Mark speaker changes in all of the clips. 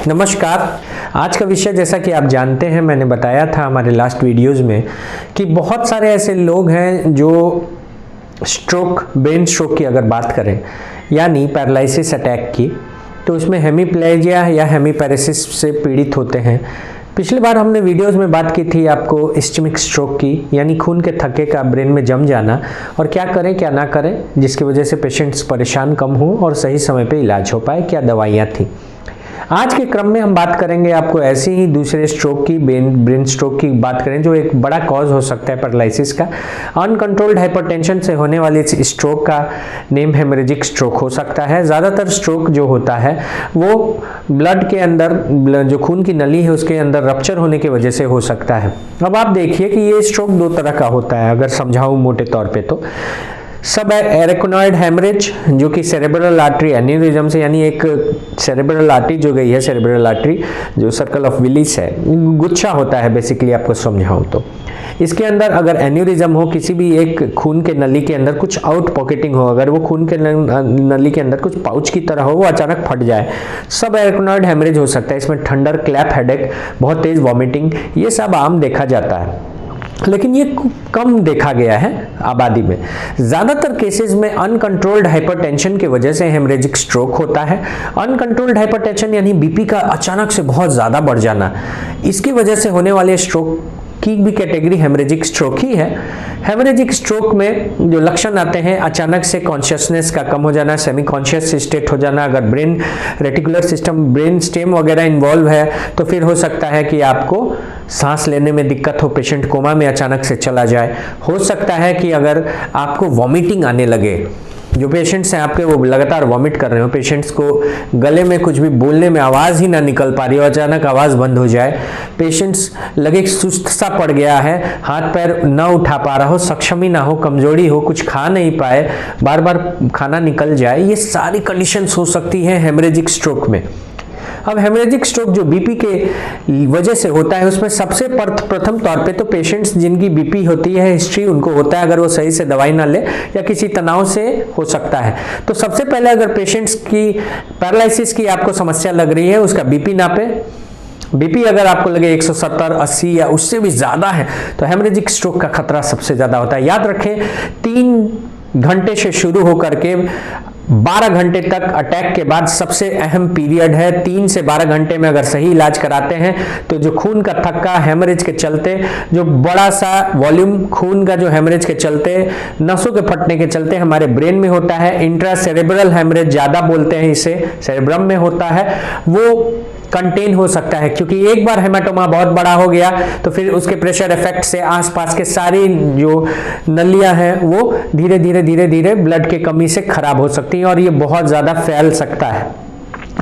Speaker 1: नमस्कार। आज का विषय जैसा कि आप जानते हैं, मैंने बताया था हमारे लास्ट वीडियोस में कि बहुत सारे ऐसे लोग हैं जो ब्रेन स्ट्रोक की अगर बात करें यानी पैरालिसिस अटैक की, तो उसमें हेमीप्लेजिया या हेमीपैरेसिस से पीड़ित होते हैं। पिछली बार हमने वीडियोस में बात की थी आपको इस्केमिक स्ट्रोक की, यानी खून के थक्के का ब्रेन में जम जाना और क्या करें क्या ना करें जिसकी वजह से पेशेंट्स परेशान कम हो और सही समय पे इलाज हो पाए, क्या दवाइयाँ थी। आज के क्रम में हम बात करेंगे आपको ऐसे ही दूसरे स्ट्रोक की, ब्रेन स्ट्रोक की बात करें जो एक बड़ा कॉज हो सकता है पैरालिसिस का। अनकंट्रोल्ड हाइपरटेंशन से होने वाली स्ट्रोक का नेम हेमरेजिक स्ट्रोक हो सकता है। ज़्यादातर स्ट्रोक जो होता है वो ब्लड के अंदर, जो खून की नली है उसके अंदर रप्चर होने की वजह से हो सकता है। अब आप देखिए कि ये स्ट्रोक दो तरह का होता है, अगर समझाऊं मोटे तौर पे तो सब एरेक्नोइड हेमरेज जो कि सेरेब्रल आर्टरी एन्यूरिज्म से, यानी एक सेरेब्रल आर्टरी जो गई है, सेरेब्रल आर्टरी जो सर्कल ऑफ विलिस है, गुच्छा होता है बेसिकली, आपको समझाऊं तो इसके अंदर अगर एन्यूरिज्म हो, किसी भी एक खून के नली के अंदर कुछ आउट पॉकेटिंग हो, अगर वो खून के नली के अंदर कुछ पाउच की तरह हो, वो अचानक फट जाए, सब एरेक्नोइड हेमरेज हो सकता है। इसमें ठंडर, क्लैप, हेडेक, बहुत तेज वॉमिटिंग, ये सब आम देखा जाता है, लेकिन ये कम देखा गया है आबादी में। ज़्यादातर केसेस में अनकंट्रोल्ड हाइपरटेंशन की वजह से हेमरेजिक स्ट्रोक होता है। अनकंट्रोल्ड हाइपरटेंशन यानी बीपी का अचानक से बहुत ज़्यादा बढ़ जाना, इसकी वजह से होने वाले स्ट्रोक की भी कैटेगरी हेमरेजिक स्ट्रोक ही है। हेमरेजिक स्ट्रोक में जो लक्षण आते हैं, अचानक से कॉन्शियसनेस का कम हो जाना, सेमी कॉन्शियस स्टेट हो जाना, अगर brain reticular system, brain stem वगैरह इन्वॉल्व है तो फिर हो सकता है कि आपको सांस लेने में दिक्कत हो, पेशेंट कोमा में अचानक से चला जाए। हो सकता है कि अगर आपको वॉमिटिंग आने लगे, जो पेशेंट्स हैं आपके वो लगातार वॉमिट कर रहे हो, पेशेंट्स को गले में कुछ भी बोलने में आवाज़ ही ना निकल पा रही हो, अचानक आवाज़ बंद हो जाए, पेशेंट्स लगे सुस्त सा पड़ गया है, हाथ पैर ना उठा पा रहा हो, सक्षम ही ना हो, कमजोरी हो, कुछ खा नहीं पाए, बार बार खाना निकल जाए, ये सारी कंडीशंस हो सकती हैं हेमरेजिक स्ट्रोक में। अब हेमरेजिक स्ट्रोक जो बीपी के वजह से होता है, उसमें सबसे प्रथम तौर पे तो पेशेंट्स जिनकी बीपी होती है, हिस्ट्री उनको होता है, अगर वो सही से दवाई ना ले या किसी तनाव से हो सकता है। तो सबसे पहले अगर पेशेंट्स की पैरालिसिस की आपको समस्या लग रही है, उसका बीपी नापे। बीपी अगर आपको लगे 170, 80 या उससे भी ज़्यादा है तो हेमरेजिक स्ट्रोक का खतरा सबसे ज़्यादा होता है। याद रखें, 3 घंटे से शुरू होकर के 12 घंटे तक अटैक के बाद सबसे अहम पीरियड है। 3 से 12 घंटे में अगर सही इलाज कराते हैं तो जो खून का थक्का हेमरेज के चलते, जो बड़ा सा वॉल्यूम खून का जो हेमरेज के चलते, नसों के फटने के चलते हमारे ब्रेन में होता है, इंट्रा सेरेब्रल हेमरेज ज़्यादा बोलते हैं इसे, सेरेब्रम में होता है, वो कंटेन हो सकता है, क्योंकि एक बार हेमाटोमा बहुत बड़ा हो गया तो फिर उसके प्रेशर इफेक्ट से आसपास के सारी जो नलियां हैं वो धीरे धीरे ब्लड के कमी से खराब हो सकती हैं और ये बहुत ज़्यादा फैल सकता है।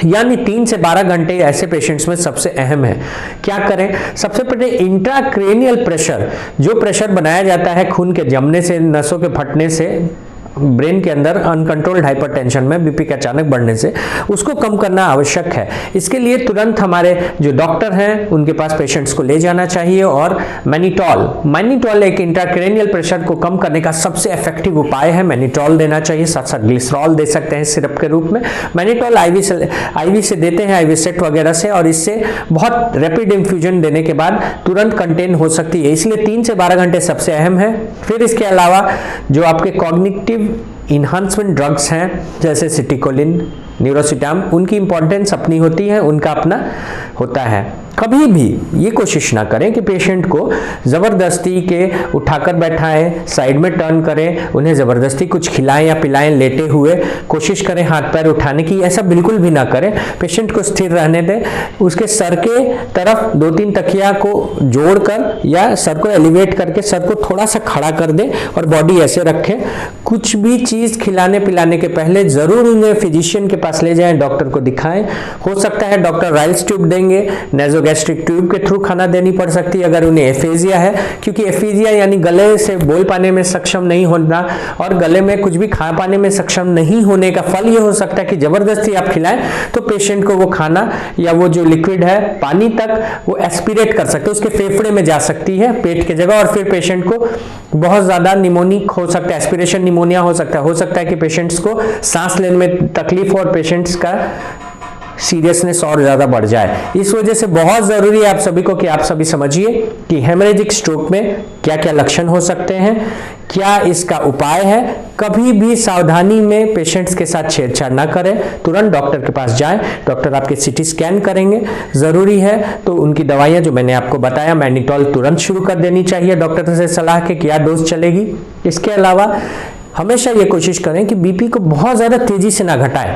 Speaker 1: यानी 3 से 12 घंटे ऐसे पेशेंट्स में सबसे अहम है। क्या करें? सबसे पहले इंट्राक्रेनियल प्रेशर, जो प्रेशर बनाया जाता है खून के जमने से, नसों के फटने से ब्रेन के अंदर अनकंट्रोल्ड हाइपरटेंशन में बीपी के अचानक बढ़ने से, उसको कम करना आवश्यक है। इसके लिए तुरंत हमारे जो डॉक्टर हैं उनके पास पेशेंट्स को ले जाना चाहिए और मैनिटॉल एक इंट्राक्रेनियल प्रेशर को कम करने का सबसे इफेक्टिव उपाय है। मैनिटॉल देना चाहिए, साथ साथ ग्लिसरॉल दे सकते हैं सिरप के रूप में। मैनिटॉल आईवी से देते हैं, आईवी सेट वगैरह से, और इससे बहुत रैपिड इन्फ्यूजन देने के बाद तुरंत कंटेन हो सकती है। इसलिए 3 से 12 घंटे सबसे अहम है। फिर इसके अलावा जो आपके कॉग्निटिव इन्हांसमेंट ड्रग्स हैं जैसे सिटिकोलिन, न्यूरोसिटाम, उनकी इंपॉर्टेंस अपनी होती है, उनका अपना होता है। कभी भी ये कोशिश ना करें कि पेशेंट को ज़बरदस्ती के उठाकर बैठाएं, साइड में टर्न करें, उन्हें ज़बरदस्ती कुछ खिलाएं या पिलाएं लेटे हुए, कोशिश करें हाथ पैर उठाने की, ऐसा बिल्कुल भी ना करें। पेशेंट को स्थिर रहने दें, उसके सर के तरफ 2-3 तकिया को जोड़कर या सर को एलिवेट करके सर को थोड़ा सा खड़ा कर दें और बॉडी ऐसे रखें। कुछ भी चीज़ खिलाने पिलाने के पहले ज़रूर उन्हें फिजिशियन के पास ले जाएं, डॉक्टर को दिखाएं। हो सकता है डॉक्टर राइल्स ट्यूब देंगे, नेजोगैस्ट्रिक ट्यूब के थ्रू खाना देनी पड़ सकती है अगर उन्हें एफेजिया है, क्योंकि एफेजिया यानी गले से बोल पाने में सक्षम नहीं होना और गले में कुछ भी खा पाने में सक्षम नहीं होने का फल ये हो सकता है कि जबरदस्ती आप खिलाएं तो पेशेंट को वो खाना या वो जो लिक्विड है पानी तक वो एस्पिरेट कर सकते हैं, उसके फेफड़े में जा सकती है पेट की जगह, और फिर पेशेंट को बहुत ज्यादा निमोनिक हो सकता है, एस्पिरेशन निमोनिया हो सकता है कि पेशेंट्स को सांस लेने में तकलीफ और पेशेंट्स का सीरियसनेस और ज़्यादा बढ़ जाए। इस वजह से बहुत ज़रूरी है आप सभी को कि आप सभी समझिए कि हेमरेजिक स्ट्रोक में क्या क्या लक्षण हो सकते हैं, क्या इसका उपाय है। कभी भी सावधानी में पेशेंट्स के साथ छेड़छाड़ ना करें, तुरंत डॉक्टर के पास जाएं। डॉक्टर आपके सीटी स्कैन करेंगे, ज़रूरी है तो उनकी दवाइयां जो मैंने आपको बताया मैग्नीटॉल तुरंत शुरू कर देनी चाहिए डॉक्टर से सलाह के क्या डोज चलेगी। इसके अलावा हमेशा ये कोशिश करें कि बीपी को बहुत ज़्यादा तेज़ी से ना घटाएं।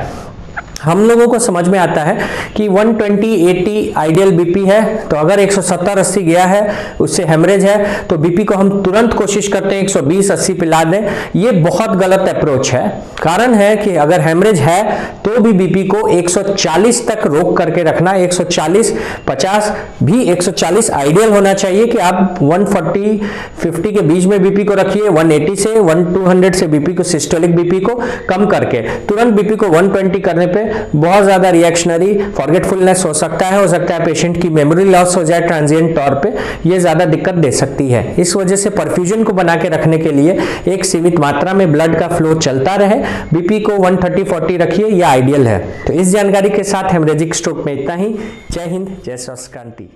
Speaker 1: हम लोगों को समझ में आता है कि 120/80 आइडियल बीपी है, तो अगर 170/80 गया है उससे हेमरेज है तो बीपी को हम तुरंत कोशिश करते हैं 120/80 पे ला दें। ये बहुत गलत अप्रोच है। कारण है कि अगर हेमरेज है तो भी बीपी को 140 तक रोक करके रखना। 140-50 भी 140 आइडियल होना चाहिए कि आप 140-50 के बीच में बीपी को रखिए। 180 से 200 से बीपी को, सिस्टोलिक बीपी को कम करके तुरंत बीपी को 120 करने पे बहुत ज्यादा रिएक्शनरी फॉरगेटफुलनेस हो सकता है पेशेंट की मेमोरी लॉस हो जाए ट्रांजिएंट तौर पे, ये ज्यादा दिक्कत दे सकती है। इस वजह से परफ्यूजन को बना के रखने के लिए एक सीमित मात्रा में ब्लड का फ्लो चलता रहे। बीपी को 130-40 रखिए, यह आइडियल है। तो इस जानकारी के साथ हेमरेजिक स्ट्रोक में इतना ही। जय हिंद, जय संस्कृति।